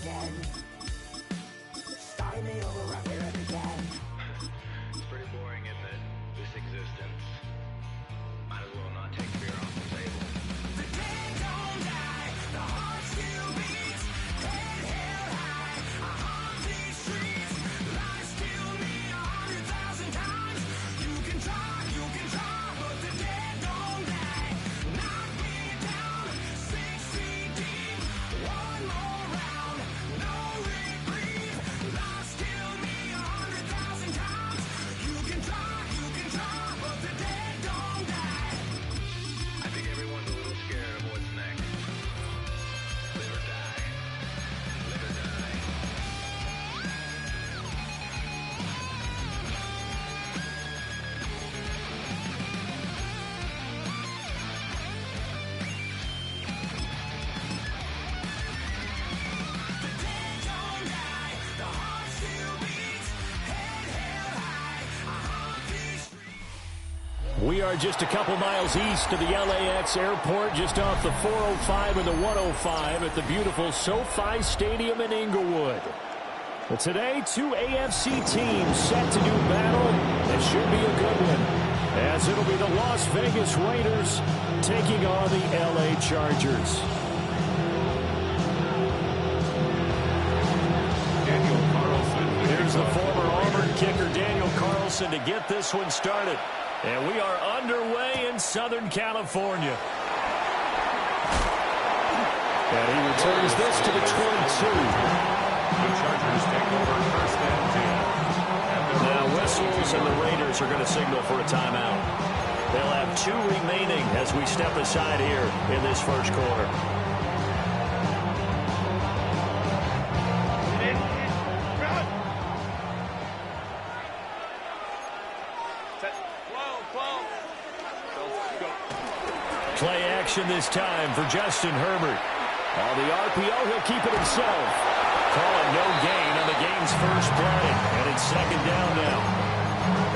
again. Start me over, I hear it again. It's pretty boring, isn't it? This existence. Might as well not take fear off the table. The dead don't die, the heart still beats. Head held high, I haunt these streets. Lies kill me 100,000 times. You can try, but the dead don't die. Knock me down, 6 feet deep. One more round, no reprieve. Lies kill me 100,000 times. You can try, but the dead don't die. I think everyone's a little scared of what's next. Live or die. Live or die. The dead don't die, the heart still beats. Head held high, I haunt these streets. We are just a couple miles east of the LAX airport, just off the 405 and the 105 at the beautiful SoFi Stadium in Inglewood. But today, two AFC teams set to do battle. It should be a good one, as it'll be the Las Vegas Raiders taking on the LA Chargers. Daniel Carlson. Here's the former Auburn kicker Daniel Carlson to get this one started. And we are underway in Southern California. And he returns this to the 22. The Chargers take over first and 10. Now whistles and the Raiders are going to signal for a timeout. They'll have 2 remaining as we step aside here in this first quarter. Play action this time for Justin Herbert. On the RPO, he'll keep it himself. Calling no gain on the game's first play. And it's second down now.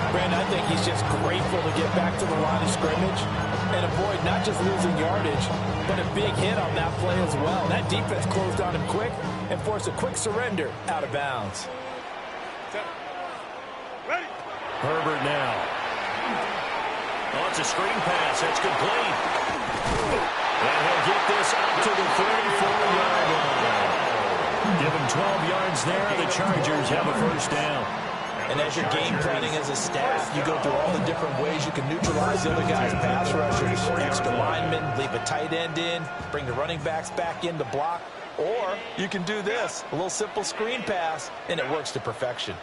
Brandon, I think he's just grateful to get back to the line of scrimmage and avoid not just losing yardage, but a big hit on that play as well. That defense closed on him quick and forced a quick surrender out of bounds. Herbert now. Oh, it's a screen pass. That's complete. And he'll get this out to the 34-yard line. Give him 12 yards there. The Chargers have a first down. And as you're game planning as a staff, you go through all the different ways you can neutralize the other guy's pass rushers. Extra linemen, leave a tight end in, bring the running backs back in to block. Or you can do this, a little simple screen pass, and it works to perfection.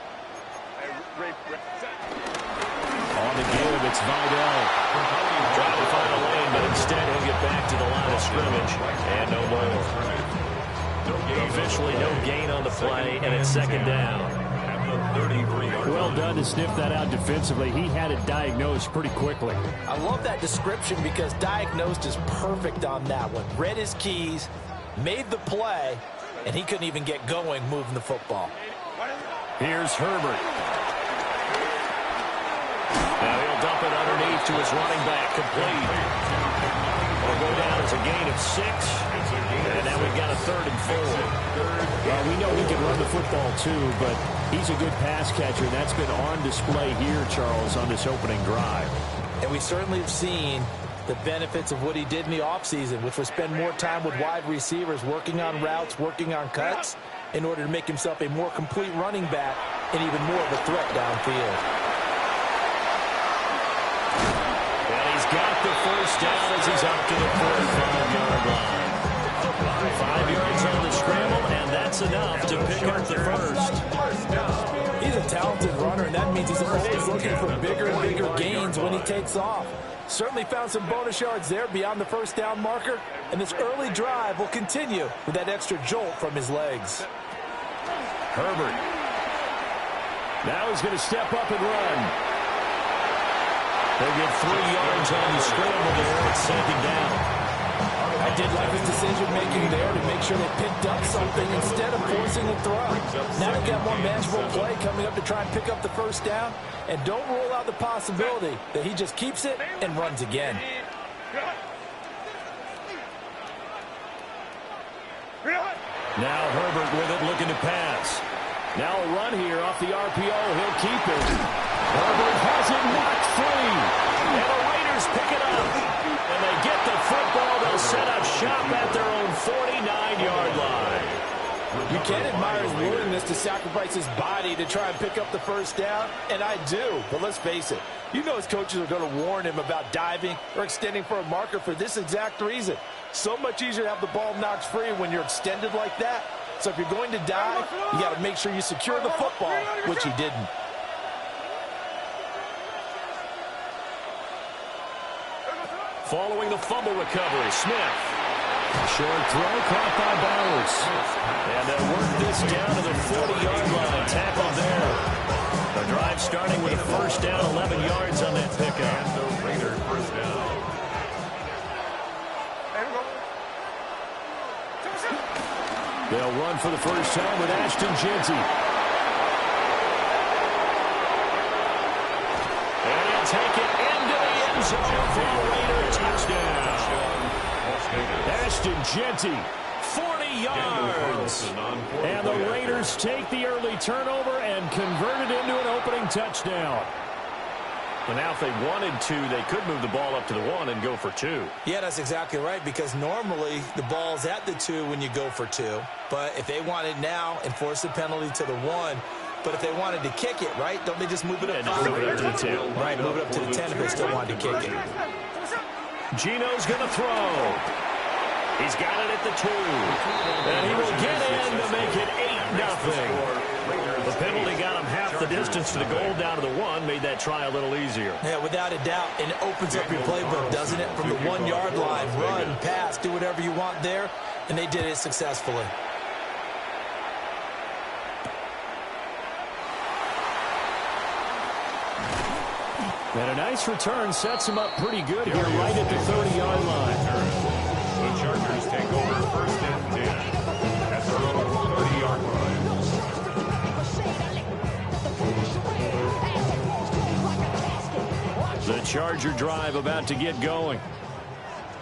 On the give, it's Vidal. Trying to find a lane, but instead he'll get back to the line of scrimmage. And no more. Officially no gain on the play, and it's second down. Well done to sniff that out defensively. He had it diagnosed pretty quickly. I love that description because diagnosed is perfect on that one. Read his keys, made the play, and he couldn't even get going moving the football. Here's Herbert. Now he'll dump it underneath to his running back, complete. It'll go down as a gain of 6. And now we've got a 3rd and 4. Well, we know he can run the football too, but he's a good pass catcher, and that's been on display here, Charles, on this opening drive. And we certainly have seen the benefits of what he did in the offseason, which was spend more time with wide receivers, working on routes, working on cuts, in order to make himself a more complete running back and even more of a threat downfield. And he's got the first down as he's up to the 45-yard line. 5 yards on the scramble, and that's enough to pick up the first. He's a talented runner, and that means he's always looking for bigger and bigger gains when he takes off. Certainly found some bonus yards there beyond the first down marker, and this early drive will continue with that extra jolt from his legs. Herbert. Now he's going to step up and run. They'll get 3 yards on the scramble there. It's second down. I did like his decision-making there to make sure they picked up something instead of forcing a throw. Now they've got more manageable play coming up to try and pick up the first down. And don't rule out the possibility that he just keeps it and runs again. Now Herbert with it, looking to pass. Now a run here off the RPO. He'll keep it. Herbert has it knocked free. And the Raiders pick it up. And they get the football. They'll set up shop at their own 49-yard line. You can admire his willingness to sacrifice his body to try and pick up the first down, and I do. But let's face it, you know his coaches are going to warn him about diving or extending for a marker for this exact reason. So much easier to have the ball knocked free when you're extended like that. So if you're going to dive, you got to make sure you secure the football, which he didn't. Following the fumble recovery, Smith. Short throw, caught by Bowers. And they'll work this down to the 40-yard line. Tackle there. The drive starting with a first down, 11 yards on that pickup. And the Raiders first down. They'll run for the first time with Ashton Jeanty. And he'll take it into the end zone for a Raider touchdown. Ashton Jeanty, 40 yards. And the Raiders take the early turnover and convert it into an opening touchdown. And now if they wanted to, they could move the ball up to the 1 and go for 2. Yeah, that's exactly right, because normally the ball's at the 2 when you go for 2. But if they want it now, enforce the penalty to the 1. But if they wanted to kick it, right, don't they just move it up? Just move it up to the 10. Right, move it up to the 10 if they still wanted to kick it. Gino's going to throw. He's got it at the 2. And he will get in to make it 8-0. The penalty got him half the distance to the goal down to the 1, made that try a little easier. Yeah, without a doubt. And it opens up your playbook, doesn't it? From the 1-yard line, run, pass, do whatever you want there. And they did it successfully. And a nice return sets him up pretty good here right at the 30-yard line. The Chargers take over first and 10 at their own 30-yard line. The Charger drive about to get going.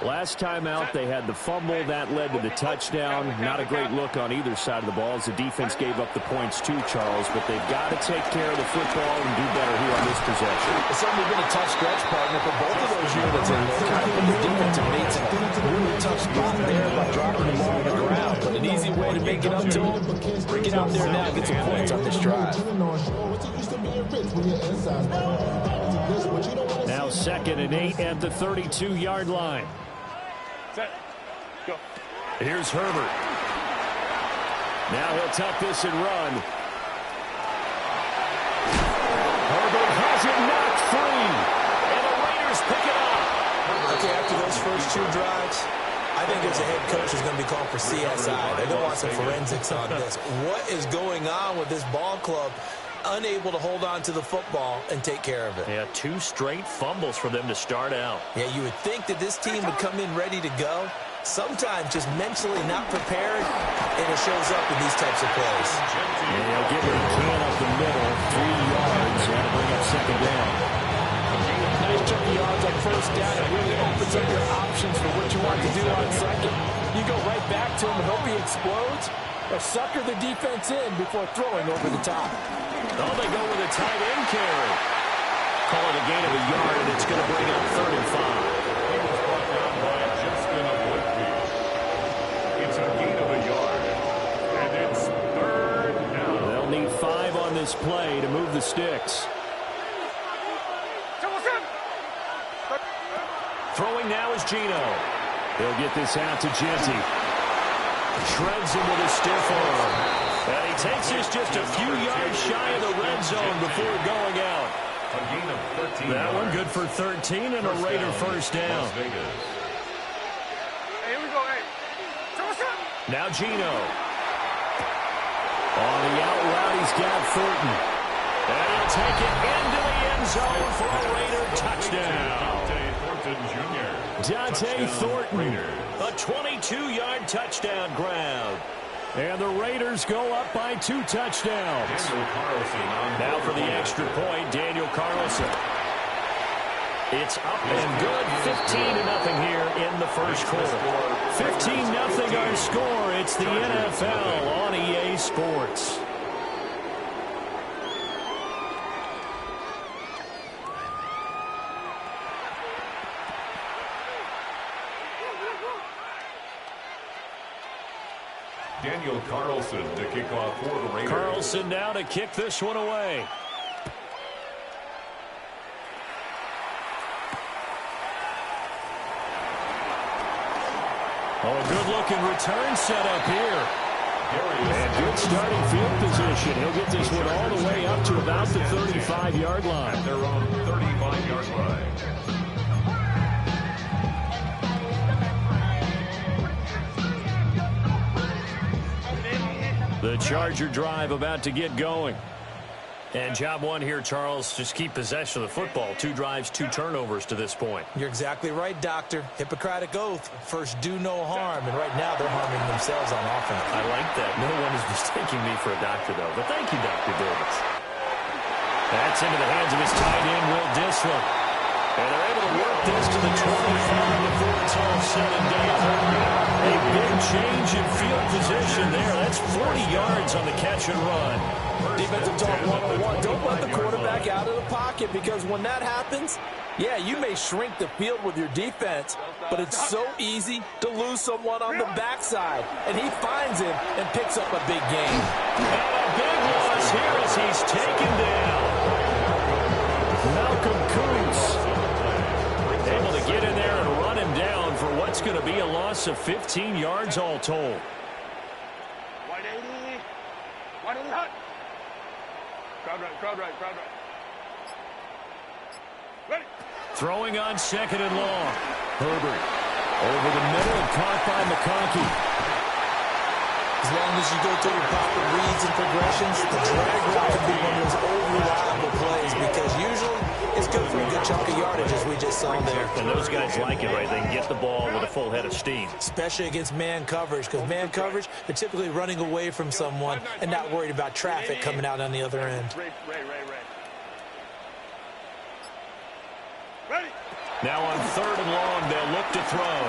Last time out, they had the fumble. That led to the touchdown. Not a great look on either side of the ball as the defense gave up the points too, Charles. But they've got to take care of the football and do better here on this possession. It's certainly been a tough stretch, partner, for both of those units. And kind of put the defensive mates in a really tough spot there by dropping the ball on the ground. But an easy way to make it up to them, bring it out there now, get some points on this drive. Now 2nd and 8 at the 32-yard line. Set. Go. Here's Herbert. Now he'll tuck this and run. Herbert has it knocked free. And the Raiders pick it up. Okay, after those first 2 drives, I think as a head coach is going to be called for CSI. They're going to want some forensics on this. What is going on with this ball club? Unable to hold on to the football and take care of it. Yeah, 2 straight fumbles for them to start out. Yeah, you would think that this team would come in ready to go. Sometimes just mentally not prepared, and it shows up in these types of plays. And they'll get what he can up the middle, 3 yards. That'll bring up 2nd down. Nice chunk of yards on first down. It really opens up your options for what you want to do on 2nd. You go right back to him and hope he explodes, or sucker the defense in before throwing over the top. Oh, they go with a tight end carry. Call it a gain of a yard, and it's going to bring up 3rd and 5. He was brought down by Justin Woodfield. It's a gain of a yard. And it's 3rd down. They'll need 5 on this play to move the sticks. Throwing now is Gino. He'll get this out to Jeanty. Shreds him with a stiff arm. And he takes this just a few yards shy of the red zone before going out. A gain of 13 That one yards. good for 13 and a Raider first down. Las Vegas. Here we go, hey. Now Gino. On the out route, he's got Thornton. And he'll take it into the end zone for a Raider touchdown. Dante Thornton, a 22-yard touchdown grab. And the Raiders go up by 2 touchdowns. Now for the extra point, Daniel Carlson. It's up and good, 15-0 here in the first quarter. 15-0 our score. It's the NFL on EA Sports. Daniel Carlson to kick off for the Raiders. Carlson now to kick this one away. Oh, a good-looking return set up here. And good starting field position. He'll get this one all the way up to about the 35-yard line. At their own 35-yard line. The Charger drive about to get going. And job one here, Charles, just keep possession of the football. 2 drives, 2 turnovers to this point. You're exactly right, Doctor. Hippocratic oath. First, do no harm. And right now, they're harming themselves on offense. I like that. No one is mistaking me for a doctor, though. But thank you, Dr. Davis. That's into the hands of his tight end, Will Dissler. And they're able to work this to the 25 before it's all said and done. A big change in field position there. That's 40 yards on the catch and run. Defensive talk 101. Don't let the quarterback out of the pocket, because when that happens, yeah, you may shrink the field with your defense, but it's so easy to lose someone on the backside. And he finds him and picks up a big gain. And a big loss here as he's taken down. Malcolm Koonce able to get in there and run him down for what's going to be a loss of 15 yards all told. 180. 180 hot. Crowd right. Ready. Throwing on 2nd and long. Herbert over the middle and caught by McConkey. As long as you go through the proper reads and progressions, the drag route can be one of those over-reliable plays, because usually it's good for a good chunk of yardage, as we just saw there. And those guys like it, right? They can get the ball with a full head of steam. Especially against man coverage, because man coverage, they're typically running away from someone and not worried about traffic coming out on the other end. Ready. Now on 3rd and long, they'll look to throw.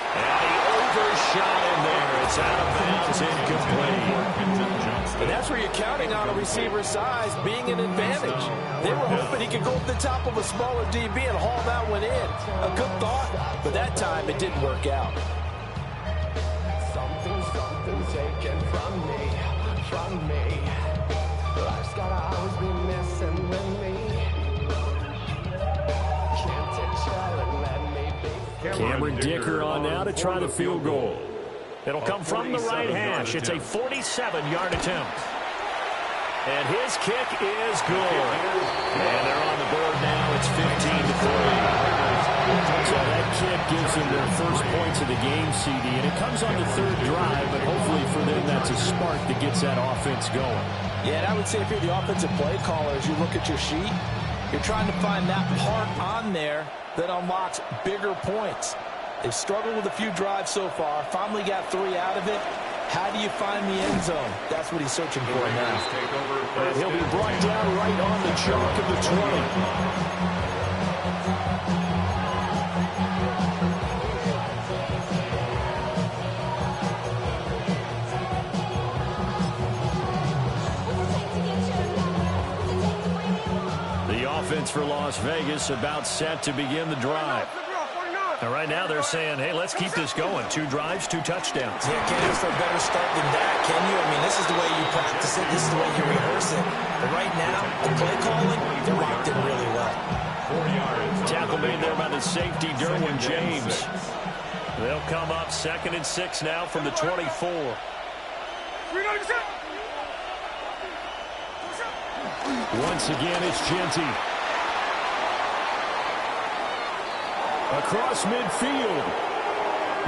And he overshot him there. It's out of bounds, incomplete. And that's where you're counting on a receiver's size being an advantage. They were hoping he could go up the top of a smaller DB and haul that one in. A good thought, but that time it didn't work out. Something taken from me. Life's gotta always be messing with me. Can't take shy and let me be. Cameron Dicker on now to try the field goal. It'll come from the right hash. It's a 47-yard attempt. And his kick is good. And they're on the board now. It's 15-3. So that kick gives them their first points of the game, CD. And it comes on the 3rd drive, but hopefully for them that's a spark that gets that offense going. Yeah, and I would say if you're the offensive play caller, as you look at your sheet, you're trying to find that part on there that unlocks bigger points. They've struggled with a few drives so far. Finally got 3 out of it. How do you find the end zone? That's what he's searching for now. And he'll be brought down right on the chalk of the 20. The offense for Las Vegas about set to begin the drive. Now, right now, they're saying, hey, let's keep this going. 2 drives, 2 touchdowns. Yeah, can't ask for a better start than that, can you? I mean, this is the way you practice it. This is the way you rehearse it. But right now, the play calling, they're locked in really well. 4 yards. Tackle made there by the safety, Derwin James. They'll come up 2nd and 6 now from the 24. Once again, it's Genty. Across midfield.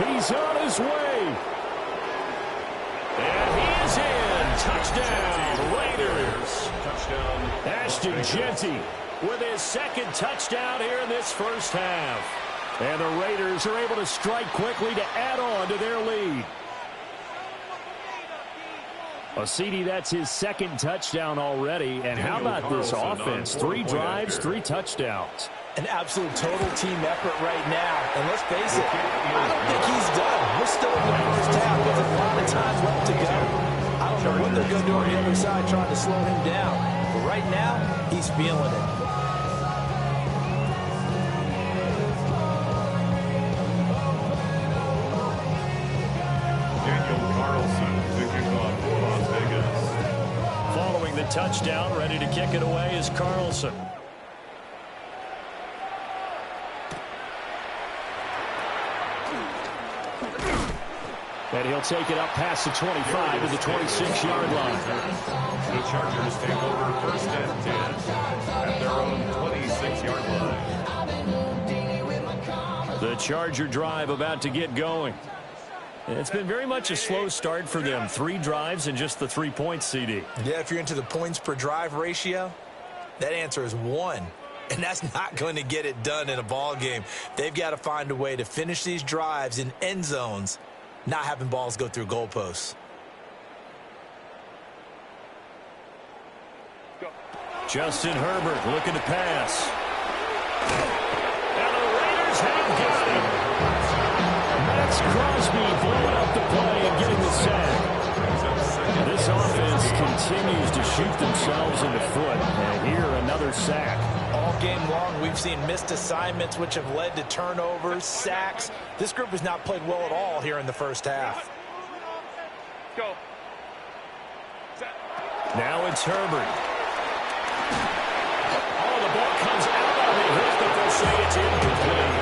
He's on his way. And he is in. Touchdown, Raiders. Touchdown. Ashton Genty with his 2nd touchdown here in this first half. And the Raiders are able to strike quickly to add on to their lead. CD, that's his 2nd touchdown already. And how about this offense? 3 drives, 3 touchdowns. An absolute total team effort right now. And let's face it, I don't think he's done. We're still in the first half. There's a lot of time left to go. I don't know what they're going to do on the other side trying to slow him down. But right now, he's feeling it. Daniel Carlson to kick off for Las Vegas. Following the touchdown, ready to kick it away is Carlson. And he'll take it up past the 25 to the 26-yard line. The Chargers take over first and 10 at their own 26-yard line. The Charger drive about to get going. It's been very much a slow start for them. 3 drives and just the 3 points, CD. Yeah, if you're into the points per drive ratio, that answer is 1. And that's not going to get it done in a ball game. They've got to find a way to finish these drives in end zones, not having balls go through goalposts. Justin Herbert looking to pass. And the Raiders have got him. Max Crosby blowing up the play and getting the sack. This offense continues to shoot themselves in the foot. And here, another sack. All game long, we've seen missed assignments, which have led to turnovers, sacks. This group has not played well at all here in the first half. Go. Now it's Herbert. Oh, the ball comes out of the hip, but they'll say it's incomplete.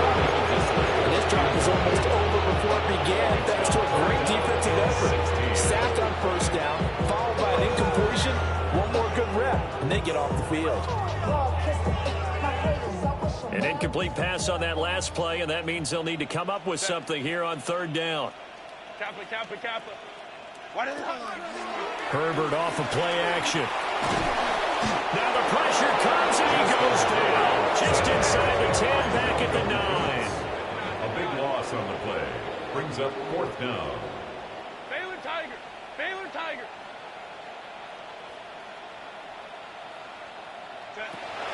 And this drive is almost over before it began, thanks to a great defensive effort. Sacked on first down, followed by an incompletion. One more good rep, and they get off the field. An incomplete pass on that last play, and that means they'll need to come up with something here on third down. Kappa. Herbert off of play action. Now the pressure comes, and he goes down. Just inside the 10, back at the 9. A big loss on the play. Brings up fourth down. Baylor Tiger.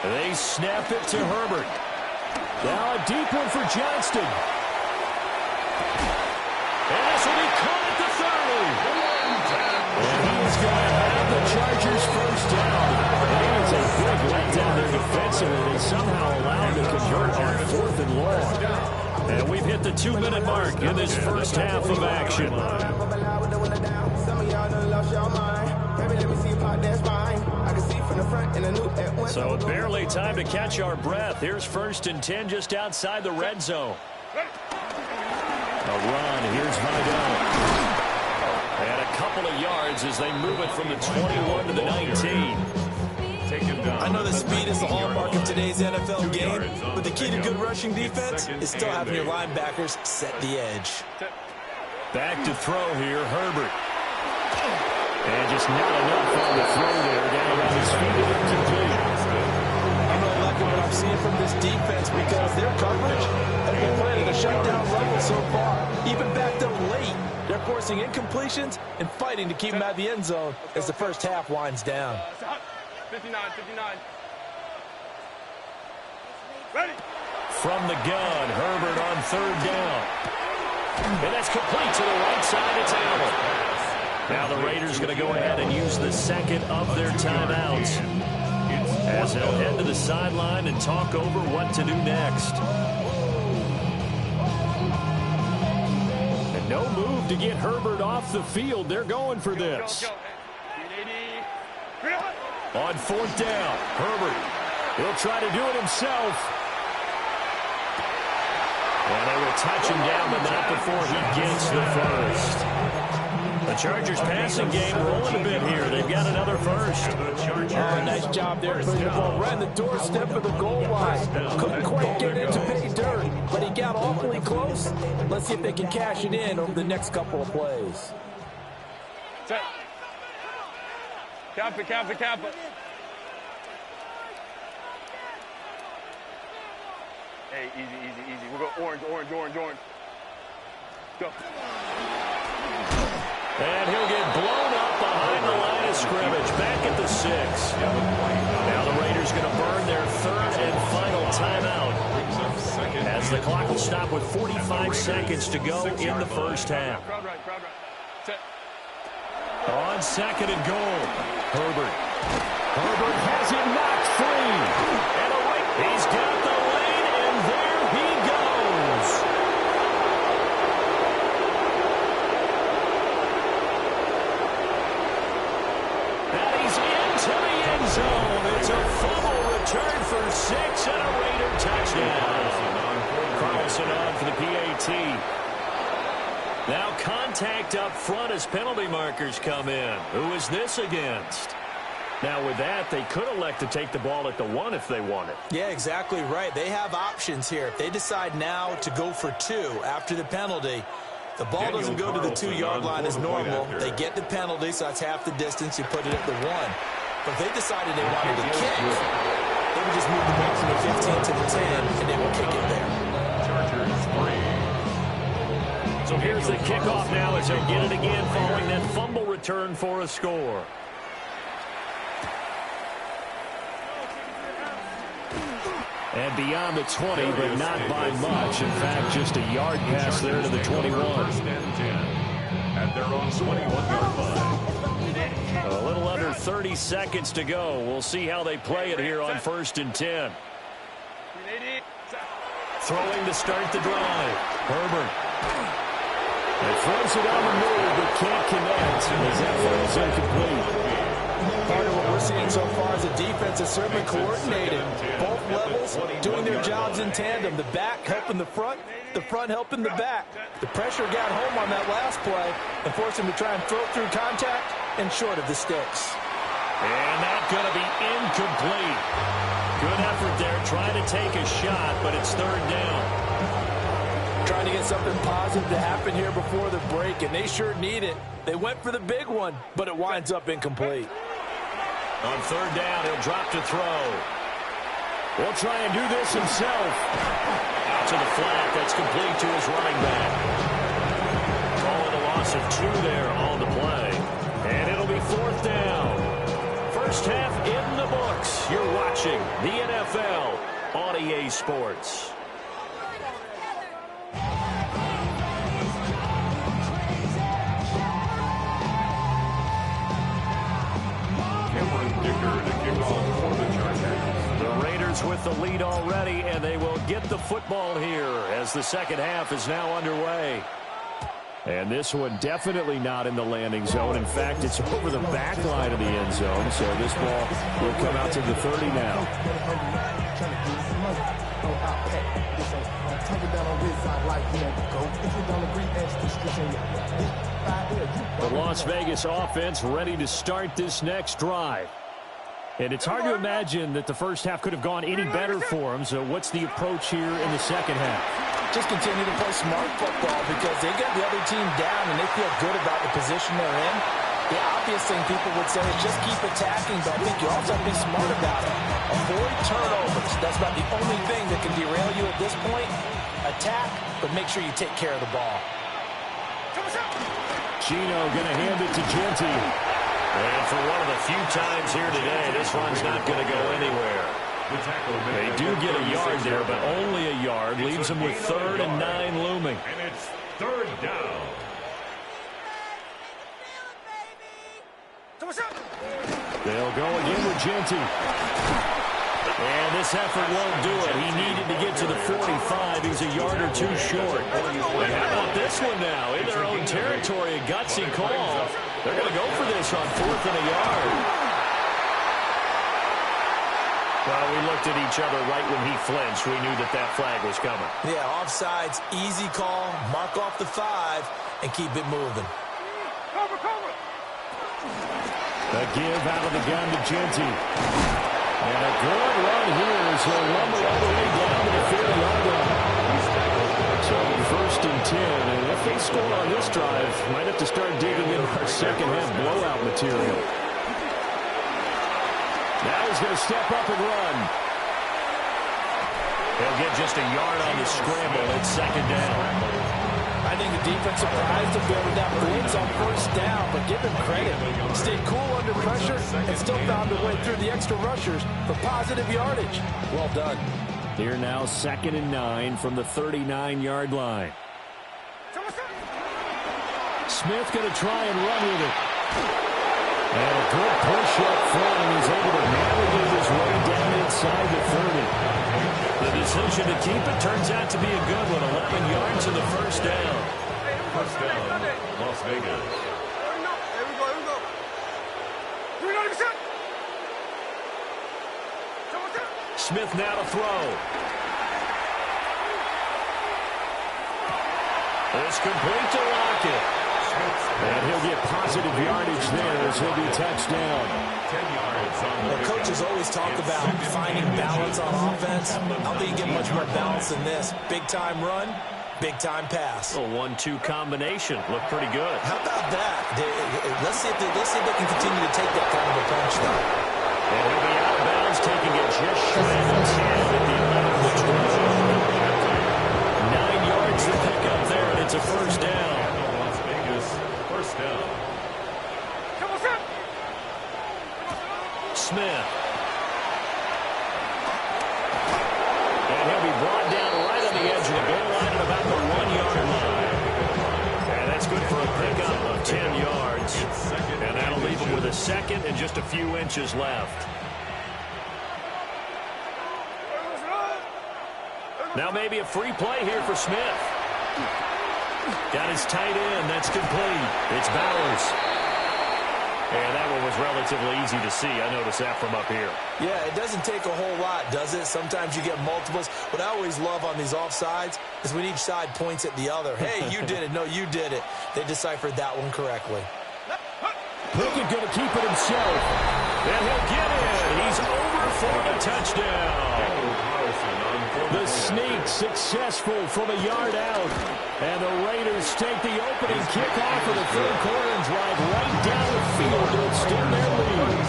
They snap it to Herbert. Now a deep one for Johnston. And this will be caught at the 30. And he's going to have the Chargers first down. It is a big letdown there defensively. They somehow allowed to convert on 4th and long. And we've hit the 2-minute mark in this first half of action. So barely time to catch our breath. Here's 1st and 10 just outside the red zone. A run. Here's Vidal. And a couple of yards as they move it from the 21 to the 19. I know the speed is the hallmark of today's NFL game, but the key to good rushing defense is still having your linebackers set the edge. Back to throw here, Herbert. And just not enough on the throw there. Down on his feet. I'm not liking what I'm seeing from this defense because their coverage has been playing at a shutdown level so far. Even backed up late, they're forcing incompletions and fighting to keep them out of the end zone as the first half winds down. 59. Ready. From the gun, Herbert on third down. And that's complete to the right side. It's Allen. Now the Raiders going to go ahead and use the second of their timeouts as they'll head to the sideline and talk over what to do next. And no move to get Herbert off the field. They're going for this. On 4th down, Herbert. He'll try to do it himself. And they will touch him down, but not before he gets the first. The Chargers passing game rolling a bit here. They've got another first. Nice job there. Putting the ball right on the doorstep of the goal line. Couldn't quite get it to pay dirt, but he got awfully close. Let's see if they can cash it in over the next couple of plays. Set. Kappa. Hey, easy. We'll go orange. Go. And he'll get blown up behind the line of scrimmage, back at the 6. Now the Raiders going to burn their third and final timeout, as the clock will stop with 45 seconds to go in the first half. Crowd right, crowd right. Set. On second and goal, Herbert has it knocked free. And he's got the lane, and there he goes. And he's into the end zone. It's a fumble return for 6 and a Raider touchdown. Carlson on for the PAT. Now contact up front as penalty markers come in. Who is this against? Now with that, they could elect to take the ball at the 1 if they wanted. Yeah, exactly right. They have options here. If they decide now to go for 2 after the penalty, the ball doesn't go to the 2-yard line as normal. They get the penalty, so that's half the distance. You put it at the 1. But if they decided they wanted to kick, they would just move the ball from the 15 to the 10, and they would kick it there. So here's the kickoff now as they get it again following that fumble return for a score. And beyond the 20, but not by much. In fact, just a yard pass there to the 21. At their own 21-yard line. A little under 30 seconds to go. We'll see how they play it here on 1st and 10. Throwing to start the drive. Herbert. They throws it on the move, but can't connect as that falls incomplete. Part of what we're seeing so far is the defense is certainly coordinated. Both levels doing their jobs in tandem. The back helping the front helping the back. The pressure got home on that last play and forced him to try and throw it through contact and short of the sticks. And that's going to be incomplete. Good effort there, trying to take a shot, but it's 3rd down. Trying to get something positive to happen here before the break, and they sure need it. They went for the big one, but it winds up incomplete. On 3rd down, he'll drop to throw. Will try and do this himself. Out to the flat, that's complete to his running back. Calling a loss of 2 there on the play. And it'll be 4th down. First half in the books. You're watching the NFL on EA Sports. The Raiders with the lead already, and they will get the football here as the second half is now underway. And this one definitely not in the landing zone. In fact, it's over the back line of the end zone, so this ball will come out to the 30 now. The Las Vegas offense ready to start this next drive. And it's hard to imagine that the first half could have gone any better for them. So what's the approach here in the second half? Just continue to play smart football because they get the other team down and they feel good about the position they're in. The obvious thing people would say is just keep attacking, but I think you also have to be smart about it. Avoid turnovers. That's about the only thing that can derail you at this point. Attack, but make sure you take care of the ball. Chino going to hand it to Genty. And for one of the few times here today, this one's not going to go anywhere. They do get a yard there, but only a yard. Leaves them with 3rd and 9 looming. And it's 3rd down. They'll go again with Genty. And this effort won't do it. He needed to get to the 45. He's a yard or 2 short. And how about this one now? In their own territory, a gutsy call. They're going to go for this on 4th and a yard. Well, we looked at each other right when he flinched. We knew that that flag was coming. Yeah, offsides, easy call, mark off the 5, and keep it moving. The give out of the gun to Genty. And a good run here as he'll rumble all the way down to the 30-yard line. So 1st and 10, and if they score on this drive, might have to start digging in our second half blowout material. Now he's going to step up and run. He'll get just a yard on the scramble. It's 2nd down. I I think the defense surprised him there with that blitz on first down, but give him credit. Stayed cool under pressure and still found a way through the extra rushers for positive yardage. Well done. Here now 2nd and 9 from the 39-yard line. Smith going to try and run with it. And a good push up front, and he's able to navigate his way down inside the 30. The decision to keep it turns out to be a good one. 11 yards in the first down. First down, Las Vegas. Smith now to throw. It's complete to Lockett. And he'll get positive yardage there as he'll be touched down. 10 yards on the Well, coaches always talk about finding balance on offense. I don't think you get much more balance than this. Big-time run, big-time pass. A 1-2 combination. Looked pretty good. How about that? Let's see if they can continue to take that kind of approach, though. And he'll be out of bounds, taking it just shy of 10 at the end of the drive. 9 yards to pick up there, and it's a first down. Las Vegas, first down. Smith. And he'll be brought down right on the edge of the goal line at about the 1-yard line. And that's good for a pickup of 10 yards. And that'll leave him with a second and just a few inches left. Now maybe a free play here for Smith. Got his tight end. That's complete. It's Bowers. And that one was relatively easy to see. I noticed that from up here. Yeah, it doesn't take a whole lot, does it? Sometimes you get multiples. What I always love on these offsides is when each side points at the other. Hey, you did it. No, you did it. They deciphered that one correctly. Pickett going to keep it himself. And he'll get in. He's over for the touchdown. The sneak successful from a yard out. And the Raiders take the opening kickoff of the third quarter and drive right down the field to extend their lead.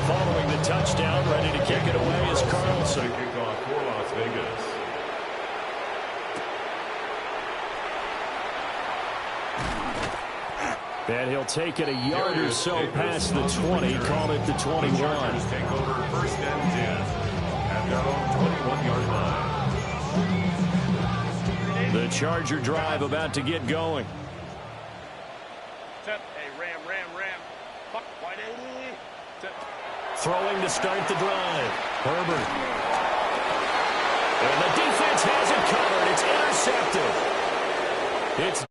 Following the touchdown, ready to kick it away is Carlson. Kickoff for Las Vegas. And he'll take it a yard or so past the 20, call it the 21. Chargers take over first and 10 at their own 21-yard line. The Charger drive about to get going. Hey, ram. Fuck, wide 80. Throwing to start the drive. Herbert. And the defense has it covered. It's intercepted. It's